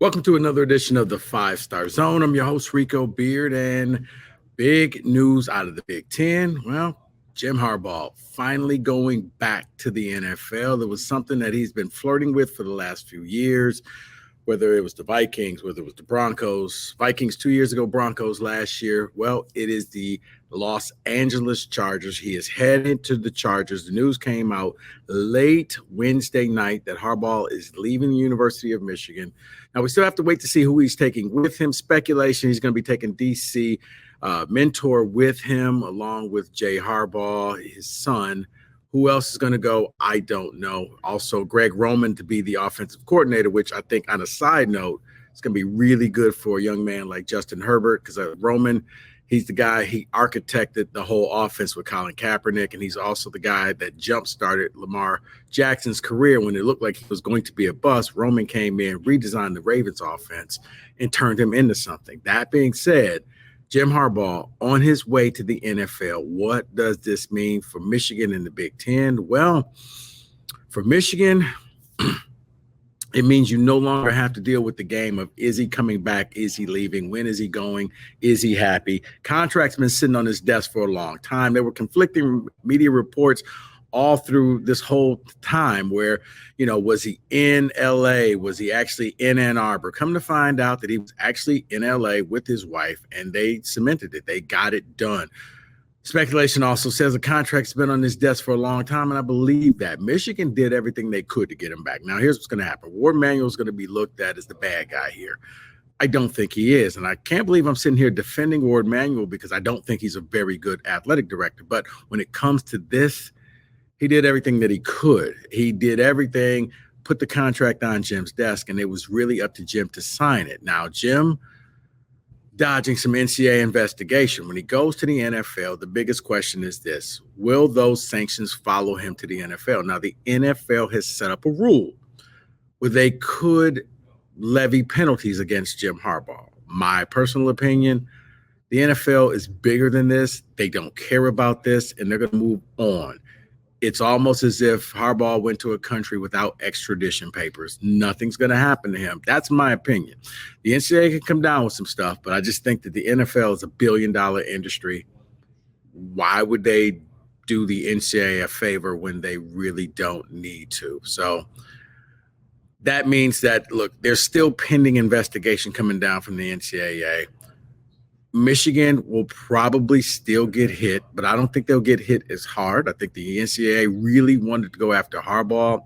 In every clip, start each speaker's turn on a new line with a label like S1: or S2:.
S1: Welcome to another edition of the Five Star Zone. I'm your host, Rico Beard, and big news out of the Big Ten. Well, Jim Harbaugh finally going back to the NFL. There was something that he's been flirting with for the last few years, whether it was the Vikings, whether it was the Broncos. Vikings 2 years ago, Broncos last year. Well, it is the Los Angeles Chargers. He is headed to the Chargers. The news came out late Wednesday night that Harbaugh is leaving the University of Michigan. Now, we still have to wait to see who he's taking with him. Speculation, he's going to be taking DC mentor with him, along with Jay Harbaugh, his son. Who else is going to go? I don't know. Also, Greg Roman to be the offensive coordinator, which I think on a side note, it's going to be really good for a young man like Justin Herbert because Roman, he's the guy, he architected the whole offense with Colin Kaepernick, and he's also the guy that jump-started Lamar Jackson's career when it looked like he was going to be a bust. Roman came in, redesigned the Ravens offense, and turned him into something. That being said, Jim Harbaugh on his way to the NFL. What does this mean for Michigan in the Big Ten? Well, for Michigan, it means you no longer have to deal with the game of is he coming back? Is he leaving? When is he going? Is he happy? Contract's been sitting on his desk for a long time. There were conflicting media reports all through this whole time where, was he in LA? Was he actually in Ann Arbor? Come to find out that he was actually in LA with his wife, and they cemented it. They got it done. Speculation also says the contract's been on his desk for a long time, and I believe that. Michigan did everything they could to get him back. Now, here's what's going to happen. Ward Manuel is going to be looked at as the bad guy here. I don't think he is, and I can't believe I'm sitting here defending Ward Manuel because I don't think he's a very good athletic director. But when it comes to this, he did everything that he could. He did everything, put the contract on Jim's desk, and it was really up to Jim to sign it. Now, Jim dodging some NCAA investigation. When he goes to the NFL, the biggest question is this: will those sanctions follow him to the NFL? Now, the NFL has set up a rule where they could levy penalties against Jim Harbaugh. My personal opinion, the NFL is bigger than this. They don't care about this, and they're going to move on. It's almost as if Harbaugh went to a country without extradition papers. Nothing's going to happen to him. That's my opinion. The NCAA can come down with some stuff, but I just think that the NFL is a billion-dollar industry. Why would they do the NCAA a favor when they really don't need to? So that means that, look, there's still pending investigation coming down from the NCAA. Michigan will probably still get hit, but I don't think they'll get hit as hard. I think the NCAA really wanted to go after Harbaugh.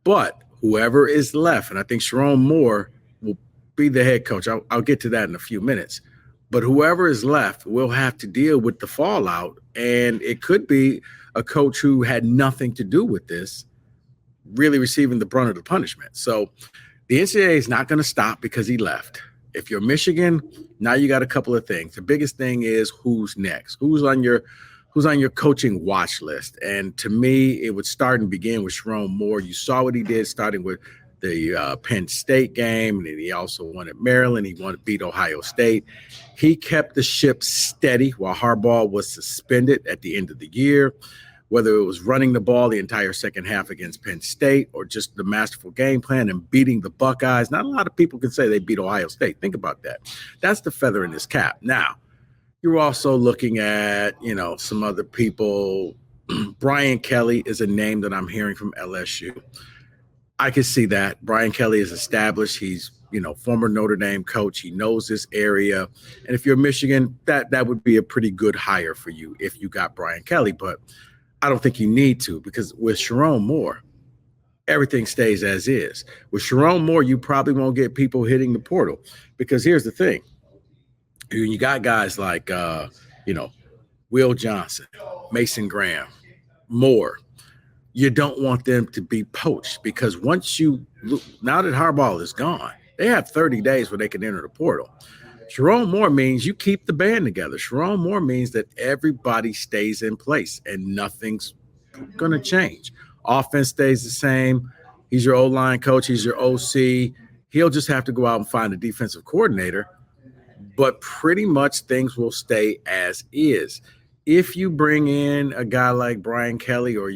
S1: But whoever is left, and I think Sharon Moore will be the head coach. I'll get to that in a few minutes. But whoever is left will have to deal with the fallout, and it could be a coach who had nothing to do with this really receiving the brunt of the punishment. So the NCAA is not going to stop because he left. If you're Michigan, now you got a couple of things. The biggest thing is who's next, who's on your coaching watch list. And to me, it would start and begin with Sharon Moore. You saw what he did starting with the Penn State game, and then he also won at Maryland. He won to beat Ohio State. He kept the ship steady while Harbaugh was suspended at the end of the year. Whether it was running the ball the entire second half against Penn State or just the masterful game plan and beating the Buckeyes. Not a lot of people can say they beat Ohio State. Think about that. That's the feather in his cap. Now, you're also looking at, some other people. Brian Kelly is a name that I'm hearing from LSU. I can see that. Brian Kelly is established. He's, former Notre Dame coach. He knows this area. And if you're Michigan, that would be a pretty good hire for you if you got Brian Kelly. But I don't think you need to, because with Sharon Moore, everything stays as is. With Sharon Moore, you probably won't get people hitting the portal, because here's the thing. You got guys like, Will Johnson, Mason Graham, Moore. You don't want them to be poached, because now that Harbaugh is gone, they have 30 days where they can enter the portal. Sharon Moore means you keep the band together. Sharon Moore means that everybody stays in place and nothing's going to change. Offense stays the same. He's your O-line coach. He's your OC. He'll just have to go out and find a defensive coordinator. But pretty much things will stay as is. If you bring in a guy like Brian Kelly or,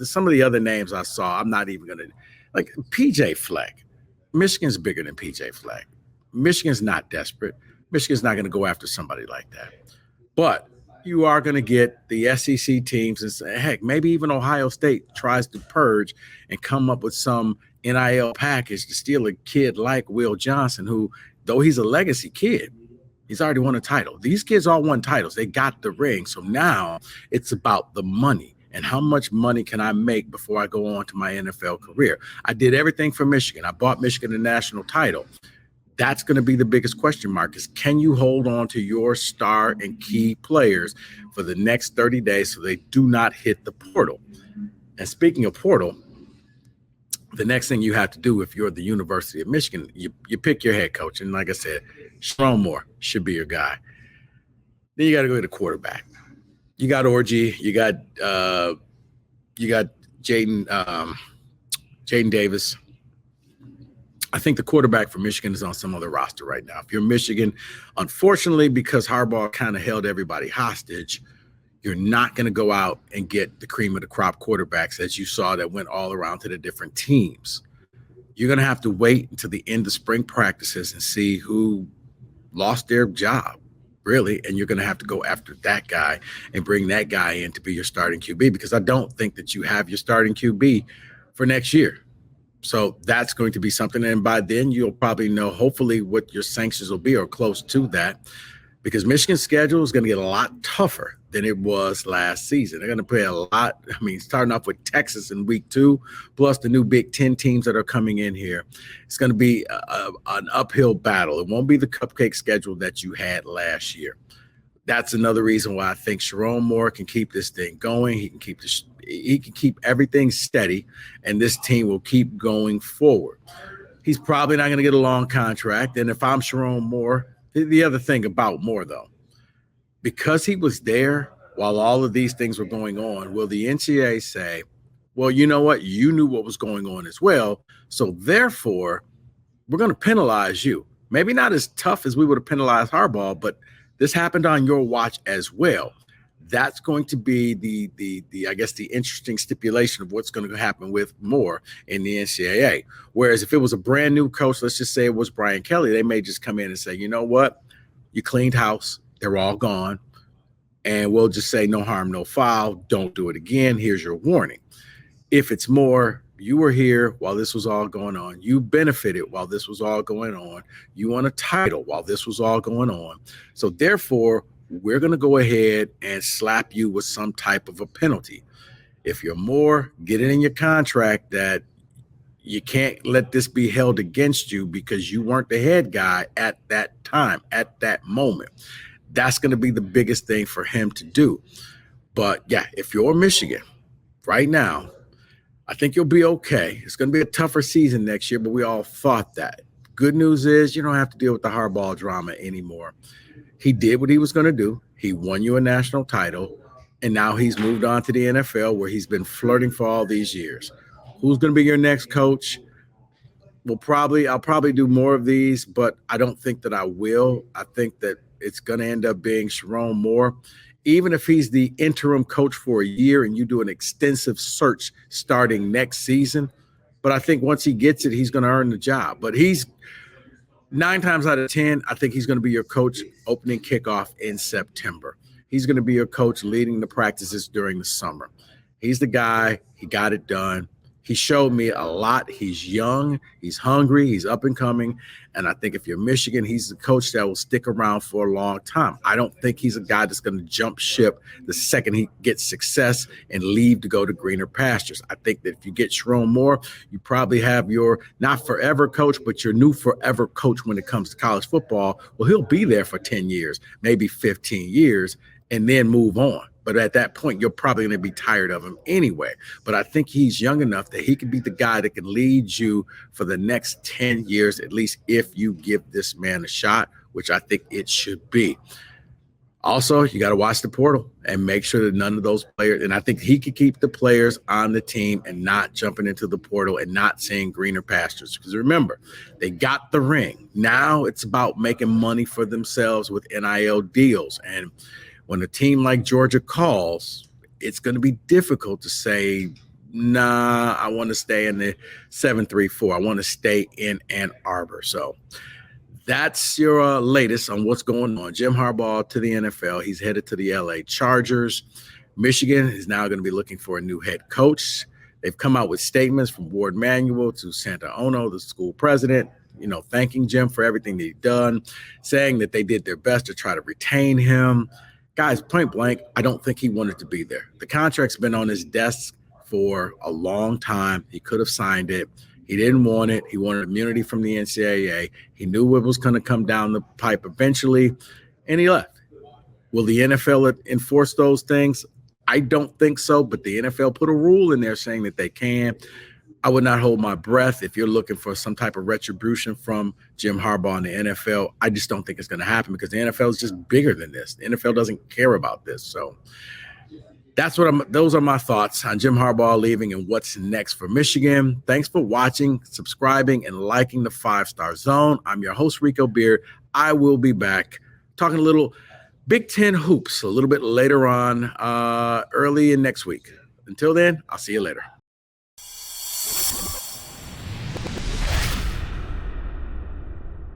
S1: some of the other names I saw, I'm not even going to – like PJ Fleck. Michigan's bigger than PJ Fleck. Michigan's not desperate. Michigan's not going to go after somebody like that. But you are going to get the SEC teams and say, heck, maybe even Ohio State tries to purge and come up with some NIL package to steal a kid like Will Johnson, who, though he's a legacy kid, he's already won a title. These kids all won titles. They got the ring. So now it's about the money and how much money can I make before I go on to my NFL career. I did everything for Michigan. I bought Michigan a national title. That's going to be the biggest question mark is, can you hold on to your star and key players for the next 30 days so they do not hit the portal? And speaking of portal, the next thing you have to do if you're the University of Michigan, you pick your head coach. And like I said, Sharon Moore should be your guy. Then you got to go to the quarterback. You got Orji, you got Jaden Davis. I think the quarterback for Michigan is on some other roster right now. If you're Michigan, unfortunately, because Harbaugh kind of held everybody hostage, you're not going to go out and get the cream of the crop quarterbacks as you saw that went all around to the different teams. You're going to have to wait until the end of spring practices and see who lost their job, really, and you're going to have to go after that guy and bring that guy in to be your starting QB, because I don't think that you have your starting QB for next year. So that's going to be something. And by then you'll probably know, hopefully, what your sanctions will be or close to that, because Michigan's schedule is going to get a lot tougher than it was last season. They're going to play a lot. I mean, starting off with Texas in week 2, plus the new Big Ten teams that are coming in here. It's going to be an uphill battle. It won't be the cupcake schedule that you had last year. That's another reason why I think Sharon Moore can keep this thing going. He can keep everything steady, and this team will keep going forward. He's probably not going to get a long contract. And if I'm Sharon Moore, the other thing about Moore, though, because he was there while all of these things were going on, will the NCAA say, well, you know what? You knew what was going on as well. So therefore, we're going to penalize you. Maybe not as tough as we would have penalized Harbaugh, but this happened on your watch as well. That's going to be the I guess the interesting stipulation of what's going to happen with Moore in the NCAA. Whereas if it was a brand new coach, let's just say it was Brian Kelly, they may just come in and say, you know what? You cleaned house. They're all gone. And we'll just say no harm, no foul. Don't do it again. Here's your warning. If it's Moore, you were here while this was all going on. You benefited while this was all going on. You won a title while this was all going on. So therefore, we're going to go ahead and slap you with some type of a penalty. If you're Moore, get it in your contract that you can't let this be held against you because you weren't the head guy at that time, at that moment. That's going to be the biggest thing for him to do. But yeah, if you're Michigan right now, I think you'll be okay. It's going to be a tougher season next year, but we all thought that. Good news is you don't have to deal with the Harbaugh drama anymore. He did what he was going to do. He won you a national title, and now he's moved on to the NFL where he's been flirting for all these years. Who's going to be your next coach? I'll probably do more of these, but I don't think that I will. I think that it's going to end up being Sharon Moore. Even if he's the interim coach for a year and you do an extensive search starting next season. But I think once he gets it, he's going to earn the job. But he's 9 times out of 10, I think he's going to be your coach opening kickoff in September. He's going to be your coach leading the practices during the summer. He's the guy. He got it done. He showed me a lot. He's young. He's hungry. He's up and coming. And I think if you're Michigan, he's the coach that will stick around for a long time. I don't think he's a guy that's going to jump ship the second he gets success and leave to go to greener pastures. I think that if you get Sharon Moore, you probably have your not forever coach, but your new forever coach when it comes to college football. Well, he'll be there for 10 years, maybe 15 years, and then move on. But at that point, you're probably going to be tired of him anyway. But I think he's young enough that he can be the guy that can lead you for the next 10 years, at least if you give this man a shot, which I think it should be. Also, you got to watch the portal and make sure that none of those players, and I think he could keep the players on the team and not jumping into the portal and not seeing greener pastures. Because remember, they got the ring. Now it's about making money for themselves with NIL deals. And when a team like Georgia calls, it's going to be difficult to say nah, I want to stay in the 734. I want to stay in Ann Arbor. So that's your latest on what's going on. Jim Harbaugh to the NFL. He's headed to the LA Chargers. Michigan is now going to be looking for a new head coach. They've come out with statements from Ward Manuel to Santa Ono, the school president, thanking Jim for everything that he's done, saying that they did their best to try to retain him. Guys, point blank, I don't think he wanted to be there. The contract's been on his desk for a long time. He could have signed it. He didn't want it. He wanted immunity from the NCAA. He knew it was going to come down the pipe eventually, and he left. Will the NFL enforce those things? I don't think so, but the NFL put a rule in there saying that they can. I would not hold my breath if you're looking for some type of retribution from Jim Harbaugh in the NFL. I just don't think it's going to happen because the NFL is just bigger than this. The NFL doesn't care about this. So those are my thoughts on Jim Harbaugh leaving and what's next for Michigan. Thanks for watching, subscribing, and liking the 5-Star Zone. I'm your host, Rico Beard. I will be back talking a little Big Ten hoops a little bit later on, early in next week. Until then, I'll see you later.